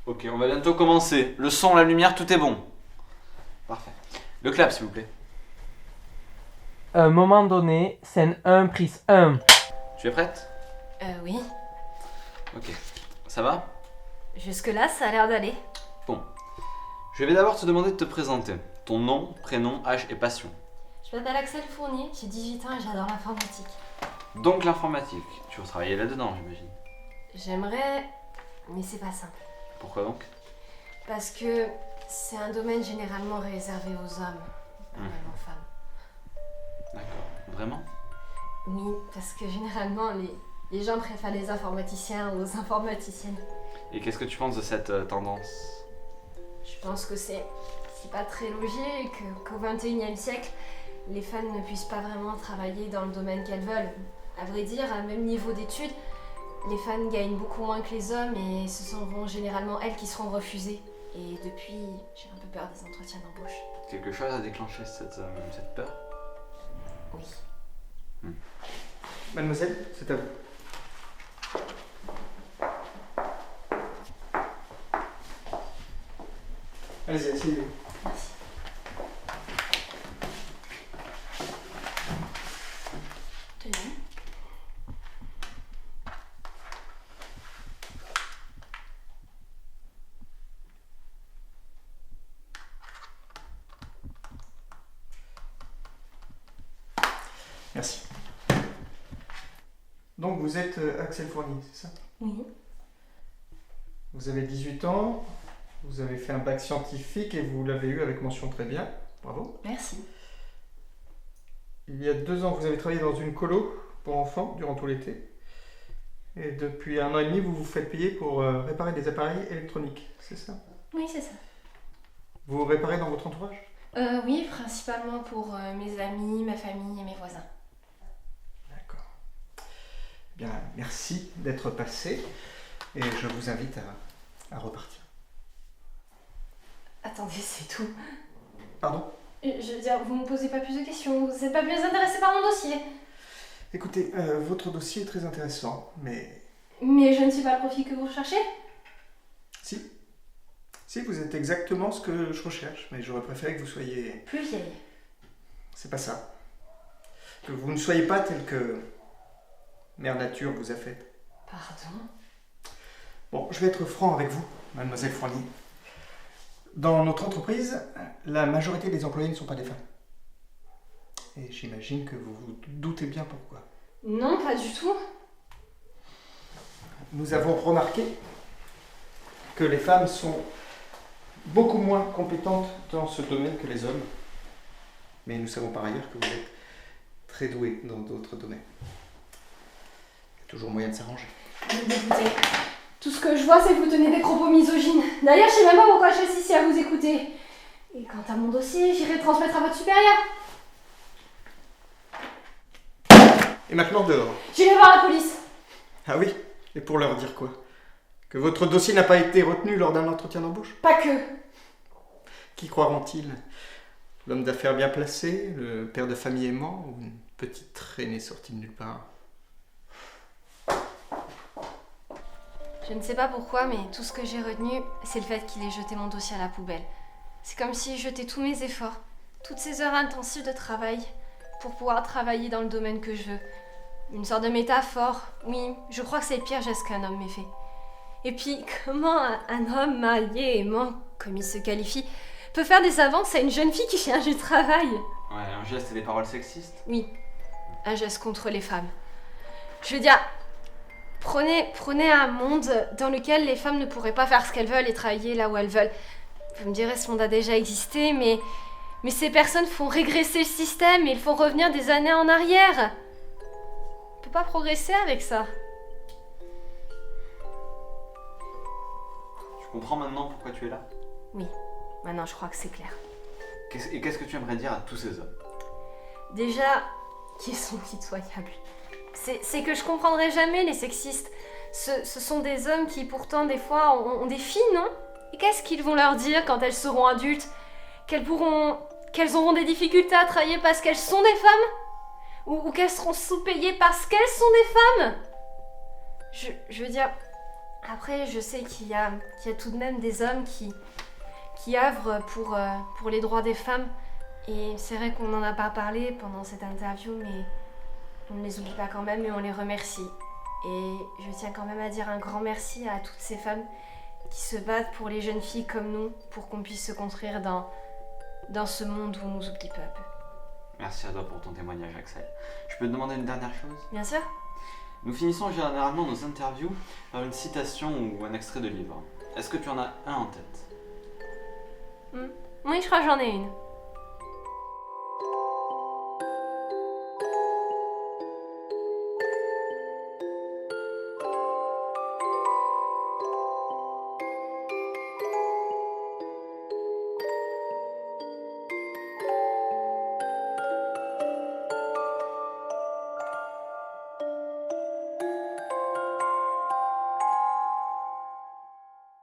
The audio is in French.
Ok, on va bientôt commencer. Le son, la lumière, tout est bon. Parfait. Le clap, s'il vous plaît. Un moment donné, scène 1, prise 1. Tu es prête? Oui. Ok. Ça va? Jusque-là, ça a l'air d'aller. Bon. Je vais d'abord te demander de te présenter. Ton nom, prénom, âge et passion. Je m'appelle Axel Fournier, j'ai 18 ans et j'adore l'informatique. Donc l'informatique. Tu veux travailler là-dedans, j'imagine. J'aimerais, mais c'est pas simple. Pourquoi donc? Parce que c'est un domaine généralement réservé aux hommes, pas même aux femmes. D'accord. Vraiment? Oui, parce que généralement, les gens préfèrent les informaticiens aux informaticiennes. Et qu'est-ce que tu penses de cette tendance? Je pense que c'est pas très logique qu'au XXIe siècle, les femmes ne puissent pas vraiment travailler dans le domaine qu'elles veulent. À vrai dire, à même niveau d'études, les femmes gagnent beaucoup moins que les hommes et ce seront généralement elles qui seront refusées. Et depuis, j'ai un peu peur des entretiens d'embauche. Quelque chose a déclenché cette peur? Oui. Mademoiselle, c'est à vous. Allez-y, asseyez-vous. Merci. Tenez. Merci. Donc vous êtes Axel Fournier, c'est ça? Oui. Vous avez 18 ans, vous avez fait un bac scientifique et vous l'avez eu avec mention très bien. Bravo. Merci. Il y a 2 ans, vous avez travaillé dans une colo pour enfants durant tout l'été. Et depuis 1 an et demi, vous vous faites payer pour réparer des appareils électroniques, c'est ça? Oui, c'est ça. Vous réparez dans votre entourage? Oui, principalement pour mes amis, ma famille et mes voisins. D'accord. Eh bien, merci d'être passé et je vous invite à repartir. Attendez, c'est tout. Pardon? Je veux dire, vous me posez pas plus de questions, vous n'êtes pas plus intéressé par mon dossier. Écoutez, votre dossier est très intéressant, mais... Mais je ne suis pas le profil que vous recherchez. Si. Si, vous êtes exactement ce que je recherche, mais j'aurais préféré que vous soyez... Plus vieille. C'est pas ça. Que vous ne soyez pas tel que Mère Nature vous a fait. Pardon? Bon, je vais être franc avec vous, mademoiselle Fournier. Dans notre entreprise, la majorité des employés ne sont pas des femmes. Et j'imagine que vous vous doutez bien pourquoi. Non, pas du tout. Nous avons remarqué que les femmes sont beaucoup moins compétentes dans ce domaine que les hommes. Mais nous savons par ailleurs que vous êtes très doués dans d'autres domaines. Il y a toujours moyen de s'arranger. Écoutez, tout ce que je vois, c'est que vous tenez des propos misogynes. D'ailleurs, je sais même pas pourquoi je suis ici à vous écouter. Et quant à mon dossier, j'irai le transmettre à votre supérieur. Et maintenant dehors. J'irai voir la police. Ah oui? Et pour leur dire quoi? Que votre dossier n'a pas été retenu lors d'un entretien d'embauche? Pas que. Qui croiront-ils? L'homme d'affaires bien placé? Le père de famille aimant? Ou une petite traînée sortie de nulle part? Je ne sais pas pourquoi, mais tout ce que j'ai retenu, c'est le fait qu'il ait jeté mon dossier à la poubelle. C'est comme s'il jetait tous mes efforts, toutes ces heures intensives de travail, pour pouvoir travailler dans le domaine que je veux. Une sorte de métaphore. Oui, je crois que c'est le pire geste qu'un homme m'ait fait. Et puis, comment un homme marié, aimant, comme il se qualifie, peut faire des avances à une jeune fille qui cherche du travail? Ouais, un geste et des paroles sexistes? Oui, un geste contre les femmes. Je veux dire, prenez un monde dans lequel les femmes ne pourraient pas faire ce qu'elles veulent et travailler là où elles veulent. Vous me direz, ce monde a déjà existé, mais ces personnes font régresser le système et ils font revenir des années en arrière. On peut pas progresser avec ça. Tu comprends maintenant pourquoi tu es là? Oui, maintenant je crois que c'est clair. Et qu'est-ce que tu aimerais dire à tous ces hommes? Déjà, qu'ils sont pitoyables. C'est que je comprendrai jamais les sexistes. Ce sont des hommes qui pourtant des fois ont des filles, non? Et qu'est-ce qu'ils vont leur dire quand elles seront adultes? Qu'elles auront des difficultés à travailler parce qu'elles sont des femmes? Ou qu'elles seront sous-payées parce qu'elles sont des femmes? Je veux dire, Après, je sais qu'il y a tout de même des hommes qui œuvrent pour les droits des femmes. Et c'est vrai qu'on n'en a pas parlé pendant cette interview, mais on ne les oublie pas quand même et on les remercie. Et je tiens quand même à dire un grand merci à toutes ces femmes qui se battent pour les jeunes filles comme nous, pour qu'on puisse se construire dans ce monde où on nous oublie peu à peu. Merci à toi pour ton témoignage, Axel. Je peux te demander une dernière chose? Bien sûr. Nous finissons généralement nos interviews par une citation ou un extrait de livre. Est-ce que tu en as un en tête? Oui, je crois que j'en ai une.